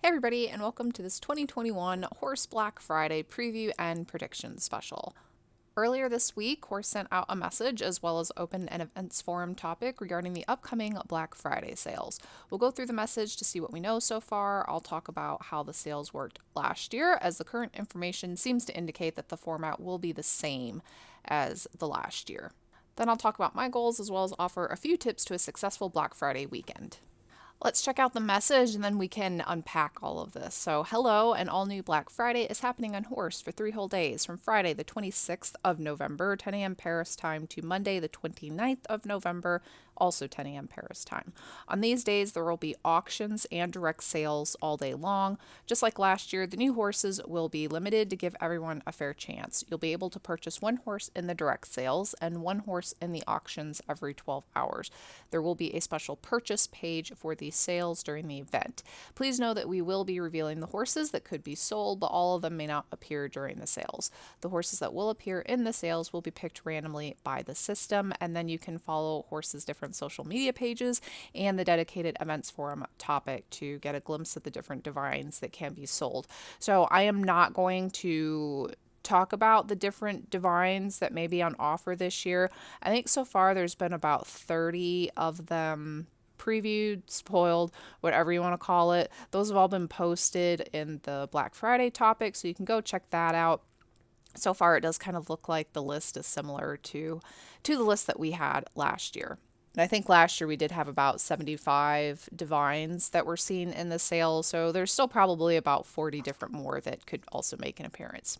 Hey everybody, and welcome to this 2021 Howrse Black Friday preview and prediction special. Earlier this week, Howrse sent out a message as well as opened an events forum topic regarding the upcoming Black Friday sales. We'll go through the message to see what we know so far. I'll talk about how the sales worked last year, as the current information seems to indicate that the format will be the same as the last year. Then I'll talk about my goals as well as offer a few tips to a successful Black Friday weekend. Let's check out the message and then we can unpack all of this. So, hello, an all new Black Friday is happening on Howrse for 3 whole days from Friday, the 26th of November, 10 a.m. Paris time, to Monday, the 29th of November, also 10 a.m. Paris time. On these days, there will be auctions and direct sales all day long. Just like last year, the new horses will be limited to give everyone a fair chance. You'll be able to purchase one horse in the direct sales and one horse in the auctions every 12 hours. There will be a special purchase page for these sales during the event. Please know that we will be revealing the horses that could be sold, but all of them may not appear during the sales. The horses that will appear in the sales will be picked randomly by the system, and then you can follow Howrse's different social media pages and the dedicated events forum topic to get a glimpse of the different divines that can be sold. So I am not going to talk about the different divines that may be on offer this year. I think so far there's been about 30 of them previewed, spoiled, whatever you want to call it. Those have all been posted in the Black Friday topic, so you can go check that out. So far, it does kind of look like the list is similar to the list that we had last year. And I think last year we did have about 75 divines that were seen in the sale, so there's still probably about 40 different more that could also make an appearance.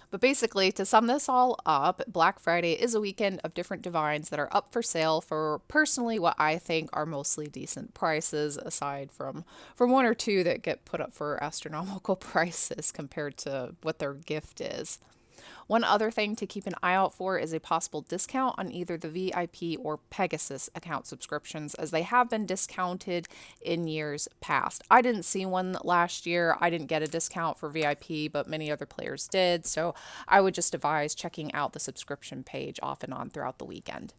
But basically, to sum this all up, Black Friday is a weekend of different divines that are up for sale for personally what I think are mostly decent prices, aside from one or two that get put up for astronomical prices compared to what their gift is. One other thing to keep an eye out for is a possible discount on either the VIP or Pegasus account subscriptions, as they have been discounted in years past. I didn't see one last year. I didn't get a discount for VIP, but many other players did, so I would just advise checking out the subscription page off and on throughout the weekend.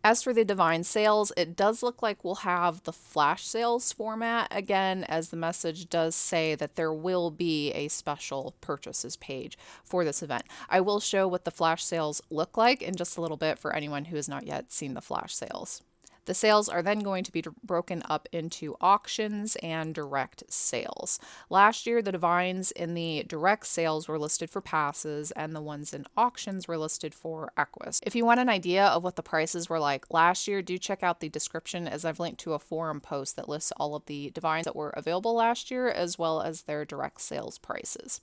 As for the divine sales, it does look like we'll have the flash sales format again, as the message does say that there will be a special purchases page for this event. I will show what the flash sales look like in just a little bit for anyone who has not yet seen the flash sales. The sales are then going to be broken up into auctions and direct sales. Last year, the divines in the direct sales were listed for passes, and the ones in auctions were listed for equus. If you want an idea of what the prices were like last year, do check out the description, as I've linked to a forum post that lists all of the divines that were available last year, as well as their direct sales prices.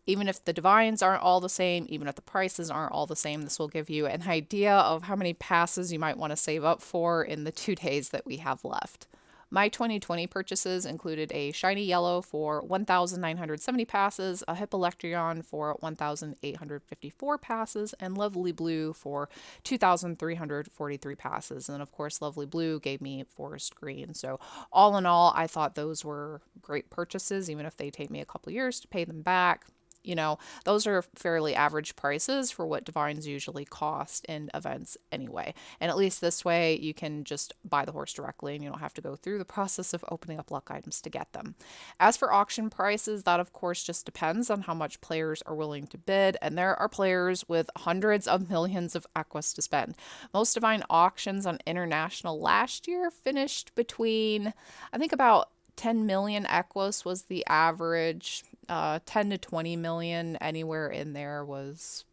Even if the divines aren't all the same, even if the prices aren't all the same, this will give you an idea of how many passes you might want to save up for in the 2 days that we have left. My 2020 purchases included a shiny yellow for 1,970 passes, a Hippolectrion for 1,854 passes, and lovely blue for 2,343 passes. And of course, lovely blue gave me forest green. So all in all, I thought those were great purchases, even if they take me a couple years to pay them back. Those are fairly average prices for what divines usually cost in events anyway. And at least this way, you can just buy the horse directly and you don't have to go through the process of opening up luck items to get them. As for auction prices, that of course just depends on how much players are willing to bid, and there are players with hundreds of millions of equus to spend. Most divine auctions on international last year finished between, I think, about 10 million equus was the average. 10 to 20 million anywhere in there was,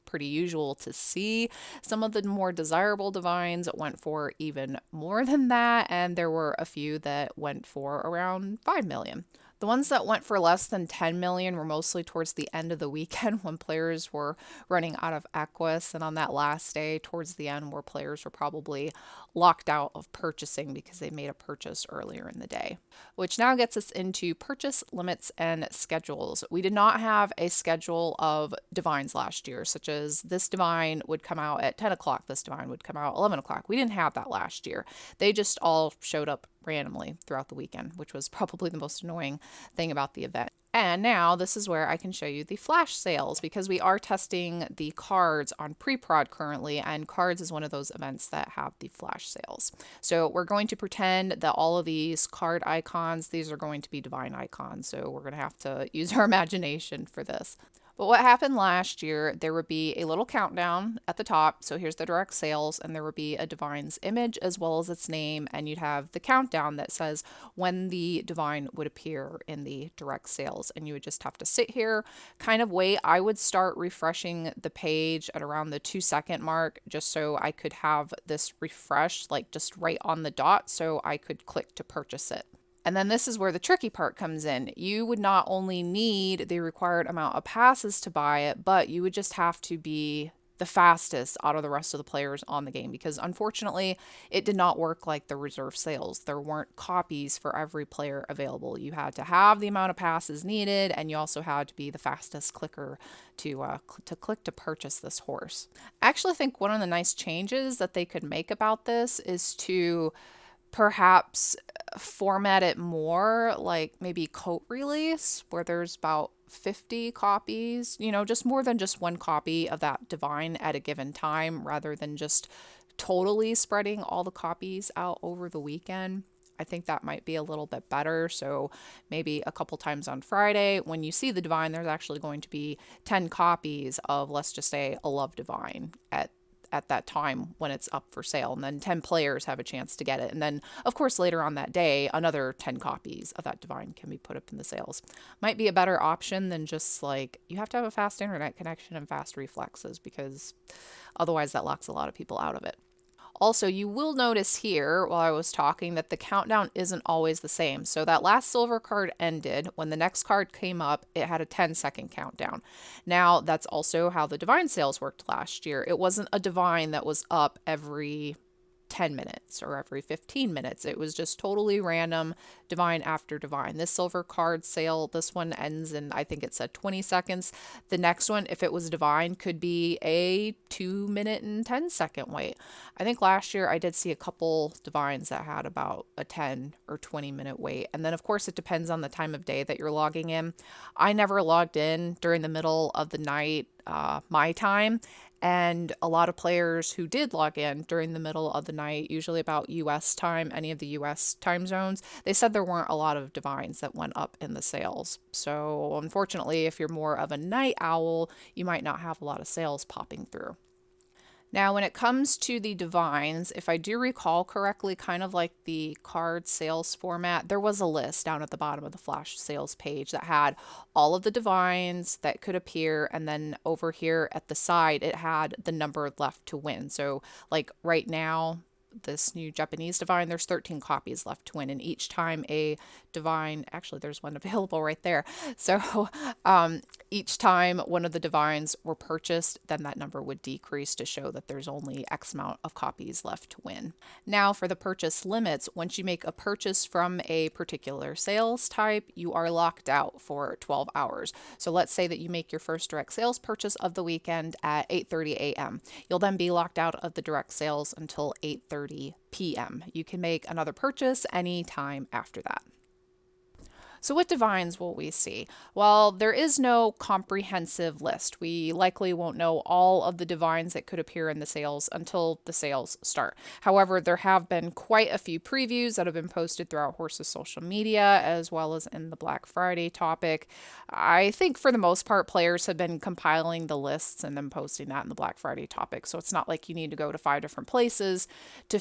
pretty usual to see. Some of the more desirable divines went for even more than that, and there were a few that went for around 5 million. The ones that went for less than 10 million were mostly towards the end of the weekend when players were running out of equus, and on that last day towards the end where players were probably locked out of purchasing because they made a purchase earlier in the day. Which now gets us into purchase limits and schedules. We did not have a schedule of divines last year, such as this divine would come out at 10 o'clock, this divine would come out at 11 o'clock. We didn't have that last year. They just all showed up randomly throughout the weekend, which was probably the most annoying thing about the event. And now this is where I can show you the flash sales, because we are testing the cards on pre-prod currently, and cards is one of those events that have the flash sales. So we're going to pretend that all of these card icons, these are going to be divine icons. So we're going to have to use our imagination for this. But what happened last year, there would be a little countdown at the top. So here's the direct sales, and there would be a divine's image as well as its name. And you'd have the countdown that says when the divine would appear in the direct sales. And you would just have to sit here, kind of wait. I would start refreshing the page at around the 2-second mark, just so I could have this refresh, like just right on the dot, so I could click to purchase it. And then this is where the tricky part comes in. You would not only need the required amount of passes to buy it, but you would just have to be the fastest out of the rest of the players on the game, because unfortunately it did not work like the reserve sales. There weren't copies for every player available. You had to have the amount of passes needed, and you also had to be the fastest clicker to click to purchase this horse. I actually think one of the nice changes that they could make about this is to perhaps format it more like maybe coat release, where there's about 50 copies, just more than just one copy of that divine at a given time, rather than just totally spreading all the copies out over the weekend. I think that might be a little bit better. So maybe a couple times on Friday, when you see the divine, there's actually going to be 10 copies of, let's just say, a love divine at that time when it's up for sale, and then 10 players have a chance to get it. And then of course later on that day, another 10 copies of that divine can be put up in the sales. Might be a better option than just like, you have to have a fast internet connection and fast reflexes, because otherwise that locks a lot of people out of it. Also, you will notice here while I was talking that the countdown isn't always the same. So that last silver card ended. When the next card came up, it had a 10-second countdown. Now, that's also how the divine sales worked last year. It wasn't a divine that was up every 10 minutes or every 15 minutes. It was just totally random, divine after divine. This silver card sale, this one ends in, I think it said 20 seconds. The next one, if it was divine, could be a 2-minute and 10-second wait. I think last year I did see a couple divines that had about a 10 or 20-minute wait. And then of course it depends on the time of day that you're logging in. I never logged in during the middle of the night, my time. And a lot of players who did log in during the middle of the night, usually about US time, any of the US time zones, they said there weren't a lot of divines that went up in the sales. So unfortunately, if you're more of a night owl, you might not have a lot of sales popping through. Now, when it comes to the divines, if I do recall correctly, kind of like the card sales format, there was a list down at the bottom of the flash sales page that had all of the divines that could appear. And then over here at the side, it had the number left to win. So like right now, this new Japanese divine, there's 13 copies left to win, and each time a divine, actually there's one available right there, so each time one of the divines were purchased, then that number would decrease to show that there's only X amount of copies left to win. Now for the purchase limits, once you make a purchase from a particular sales type, you are locked out for 12 hours. So let's say that you make your first direct sales purchase of the weekend at 8:30 a.m. You'll then be locked out of the direct sales until 8:30 p.m. You can make another purchase any time after that. So what divines will we see? Well, there is no comprehensive list. We likely won't know all of the divines that could appear in the sales until the sales start. However, there have been quite a few previews that have been posted throughout Howrse's social media, as well as in the Black Friday topic. I think for the most part, players have been compiling the lists and then posting that in the Black Friday topic. So it's not like you need to go to 5 different places to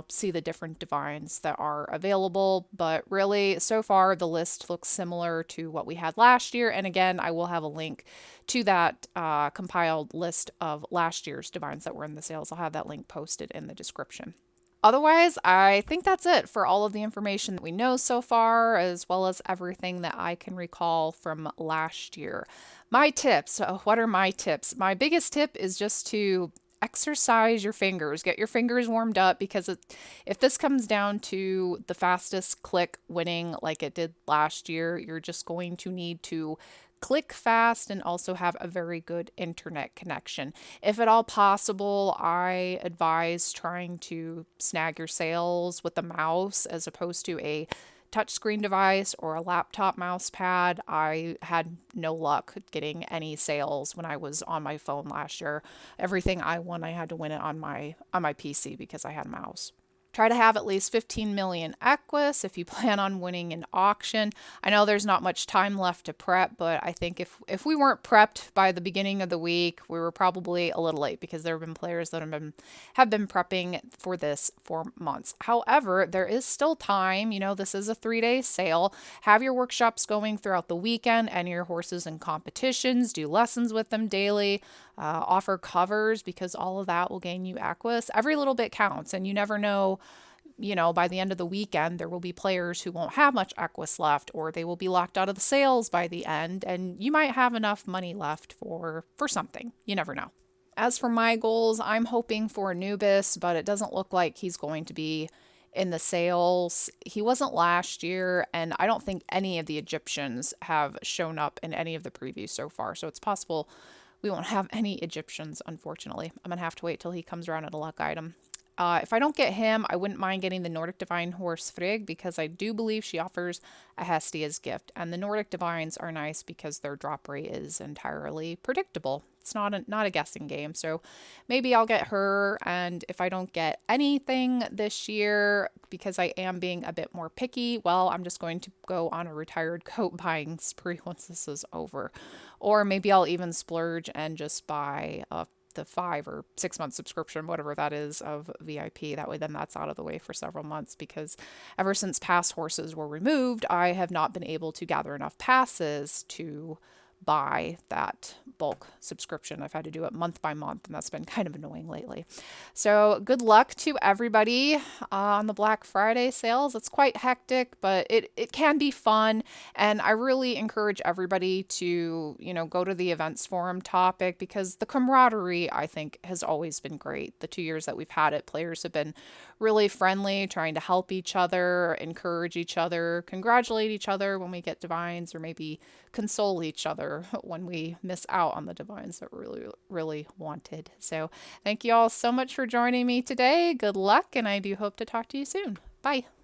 see the different divines that are available. But really, so far, the list looks similar to what we had last year. And again, I will have a link to that compiled list of last year's divines that were in the sales. I'll have that link posted in the description. Otherwise, I think that's it for all of the information that we know so far, as well as everything that I can recall from last year. My tips. What are my tips? My biggest tip is just to exercise your fingers, get your fingers warmed up, because if this comes down to the fastest click winning like it did last year, you're just going to need to click fast and also have a very good internet connection. If at all possible, I advise trying to snag your sales with the mouse as opposed to a touchscreen device or a laptop mouse pad. I had no luck getting any sales when I was on my phone last year. Everything I won, I had to win it on my PC because I had a mouse. Try to have at least 15 million Equus if you plan on winning an auction. I know there's not much time left to prep, but I think if we weren't prepped by the beginning of the week, we were probably a little late because there have been players that have been prepping for this for months. However, there is still time. You know, this is a 3-day sale. Have your workshops going throughout the weekend and your horses in competitions. Do lessons with them daily. Offer covers because all of that will gain you Equus. Every little bit counts, and you never know. You know, by the end of the weekend, there will be players who won't have much Equus left, or they will be locked out of the sales by the end, and you might have enough money left for something. You never know. As for my goals, I'm hoping for Anubis, but it doesn't look like he's going to be in the sales. He wasn't last year, and I don't think any of the Egyptians have shown up in any of the previews so far, so it's possible we won't have any Egyptians, unfortunately. I'm going to have to wait till he comes around at a luck item. If I don't get him, I wouldn't mind getting the Nordic Divine horse Frigg because I do believe she offers a Hestia's gift. And the Nordic Divines are nice because their drop rate is entirely predictable. It's not a guessing game. So maybe I'll get her. And if I don't get anything this year, because I am being a bit more picky, well, I'm just going to go on a retired coat buying spree once this is over. Or maybe I'll even splurge and just buy the 5 or 6 month subscription, whatever that is, of VIP. That way then that's out of the way for several months, because ever since pass horses were removed, I have not been able to gather enough passes to buy that bulk subscription. I've had to do it month by month, and that's been kind of annoying lately. So good luck to everybody on the Black Friday sales. It's quite hectic, but it can be fun, and I really encourage everybody to, you know, go to the events forum topic because the camaraderie, I think, has always been great. The 2 years that we've had it, players have been really friendly, trying to help each other, encourage each other, congratulate each other when we get divines, or maybe console each other when we miss out on the divines that we really, really wanted. So thank you all so much for joining me today. Good luck, and I do hope to talk to you soon. Bye.